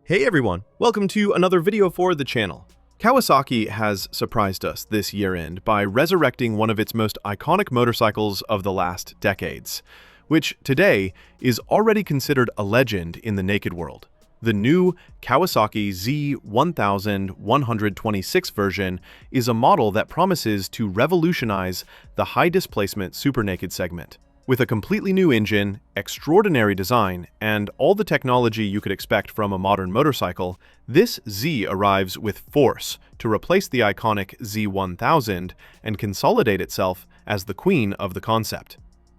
Hey everyone, welcome to another video for the channel. Kawasaki has surprised us this year-end by resurrecting one of its most iconic motorcycles of the last decades, which today is already considered a legend in the naked world. The new Kawasaki Z1126 version is a model that promises to revolutionize the high-displacement Supernaked segment. With a completely new engine, extraordinary design, and all the technology you could expect from a modern motorcycle, this Z arrives with force to replace the iconic Z1000 and consolidate itself as the queen of the concept.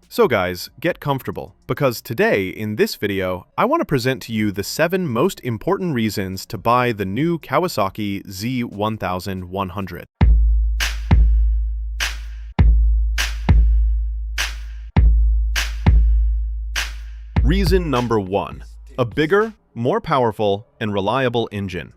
So guys, get comfortable, because today, in this video, I want to present to you the 7 most important reasons to buy the new Kawasaki Z1100. Reason number 1. A bigger, more powerful, and reliable engine.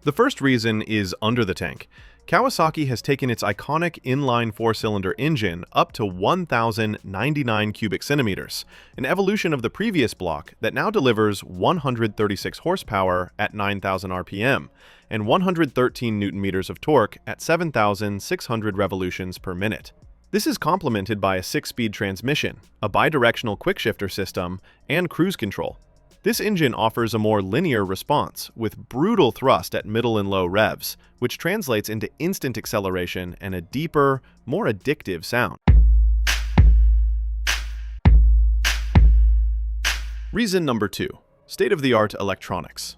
The first reason is under the tank. Kawasaki has taken its iconic inline 4-cylinder engine up to 1,099 cubic centimeters, an evolution of the previous block that now delivers 136 horsepower at 9,000 RPM and 113 Newton-meters of torque at 7,600 revolutions per minute. This is complemented by a 6-speed transmission, a bidirectional quickshifter system, and cruise control. This engine offers a more linear response, with brutal thrust at middle and low revs, which translates into instant acceleration and a deeper, more addictive sound. Reason number 2. State-of-the-art electronics.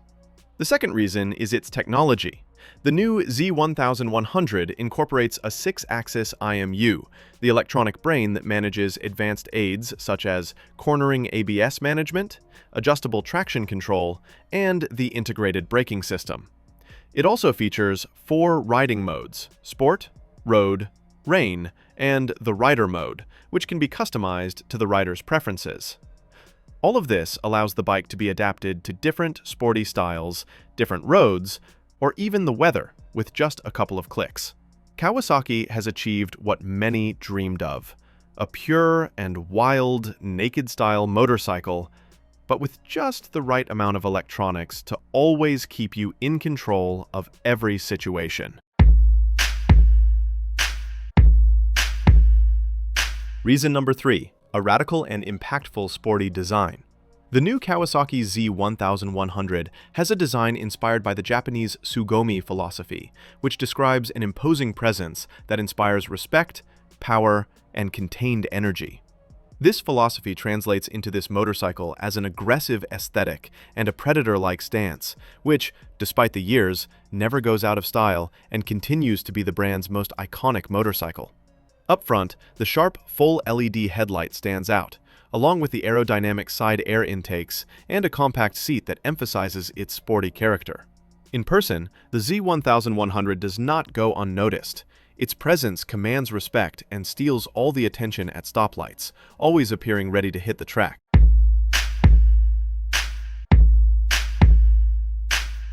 The second reason is its technology. The new Z1100 incorporates a 6-axis IMU, the electronic brain that manages advanced aids such as cornering ABS management, adjustable traction control, and the integrated braking system. It also features 4 riding modes: Sport, Road, Rain, and the Rider mode, which can be customized to the rider's preferences. All of this allows the bike to be adapted to different sporty styles, different roads, or even the weather with just a couple of clicks. Kawasaki has achieved what many dreamed of: a pure and wild, naked-style motorcycle, but with just the right amount of electronics to always keep you in control of every situation. Reason number 3. A radical and impactful sporty design. The new Kawasaki Z1100 has a design inspired by the Japanese Sugomi philosophy, which describes an imposing presence that inspires respect, power, and contained energy. This philosophy translates into this motorcycle as an aggressive aesthetic and a predator-like stance, which, despite the years, never goes out of style and continues to be the brand's most iconic motorcycle. Up front, the sharp, full LED headlight stands out, along with the aerodynamic side air intakes and a compact seat that emphasizes its sporty character. In person, the Z1100 does not go unnoticed. Its presence commands respect and steals all the attention at stoplights, always appearing ready to hit the track.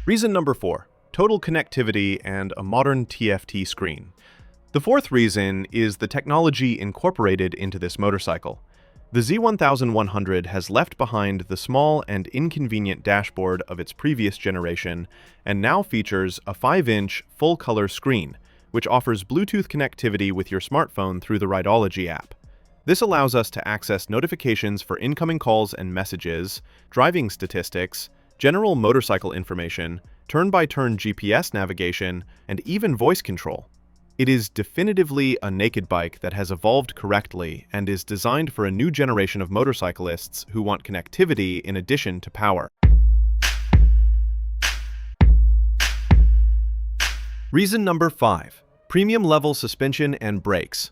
Reason number 4. Total connectivity and a modern TFT screen. The fourth reason is the technology incorporated into this motorcycle. The Z1100 has left behind the small and inconvenient dashboard of its previous generation and now features a 5-inch full-color screen, which offers Bluetooth connectivity with your smartphone through the Rideology app. This allows us to access notifications for incoming calls and messages, driving statistics, general motorcycle information, turn-by-turn GPS navigation, and even voice control. It is definitively a naked bike that has evolved correctly and is designed for a new generation of motorcyclists who want connectivity in addition to power. Reason number 5. Premium-level suspension and brakes.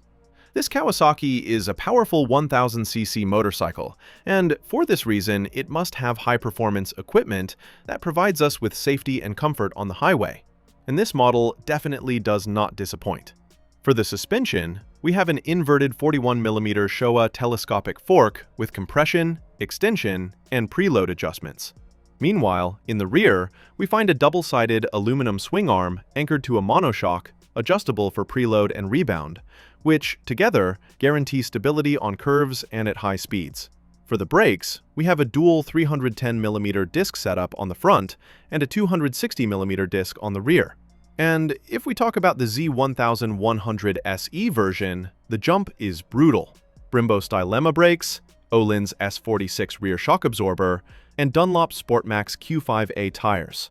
This Kawasaki is a powerful 1000cc motorcycle, and for this reason, it must have high-performance equipment that provides us with safety and comfort on the highway. And this model definitely does not disappoint. For the suspension, we have an inverted 41mm Showa telescopic fork with compression, extension, and preload adjustments. Meanwhile, in the rear, we find a double-sided aluminum swing arm anchored to a monoshock, adjustable for preload and rebound, which, together, guarantee stability on curves and at high speeds. For the brakes, we have a dual 310mm disc setup on the front and a 260mm disc on the rear. And if we talk about the Z1100 SE version, the jump is brutal. Brembo Stylema brakes, Öhlins S46 rear shock absorber, and Dunlop Sportmax Q5A tires.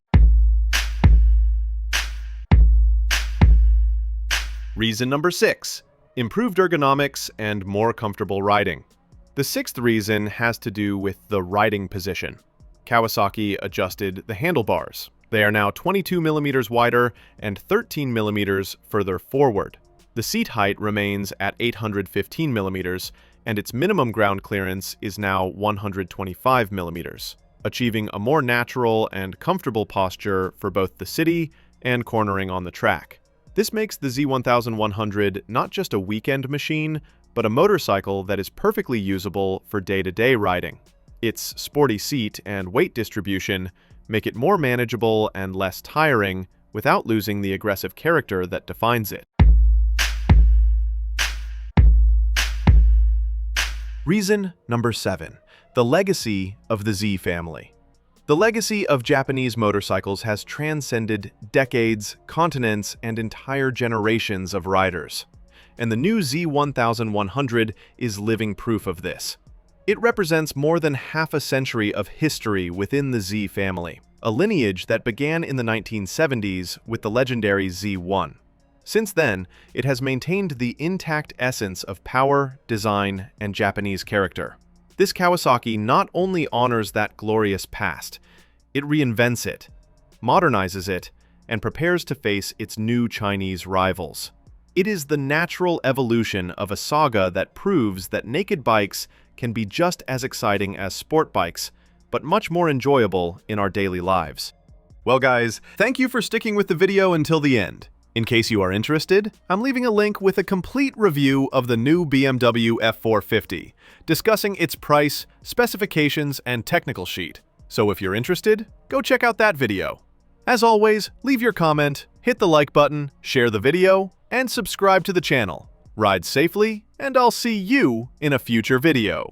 Reason number 6. Improved ergonomics and more comfortable riding. The sixth reason has to do with the riding position. Kawasaki adjusted the handlebars. They are now 22mm wider and 13mm further forward. The seat height remains at 815mm, and its minimum ground clearance is now 125mm, achieving a more natural and comfortable posture for both the city and cornering on the track. This makes the Z1100 not just a weekend machine, but a motorcycle that is perfectly usable for day-to-day riding. Its sporty seat and weight distribution make it more manageable and less tiring without losing the aggressive character that defines it. Reason number 7. The legacy of the Z family. The legacy of Japanese motorcycles has transcended decades, continents, and entire generations of riders. And the new Z1100 is living proof of this. It represents more than half a century of history within the Z family, a lineage that began in the 1970s with the legendary Z1. Since then, it has maintained the intact essence of power, design, and Japanese character. This Kawasaki not only honors that glorious past, it reinvents it, modernizes it, and prepares to face its new Chinese rivals. It is the natural evolution of a saga that proves that naked bikes can be just as exciting as sport bikes, but much more enjoyable in our daily lives. Well guys, thank you for sticking with the video until the end. In case you are interested, I'm leaving a link with a complete review of the new BMW F450, discussing its price, specifications, and technical sheet. So if you're interested, go check out that video. As always, leave your comment, hit the like button, share the video, and subscribe to the channel. Ride safely, and I'll see you in a future video.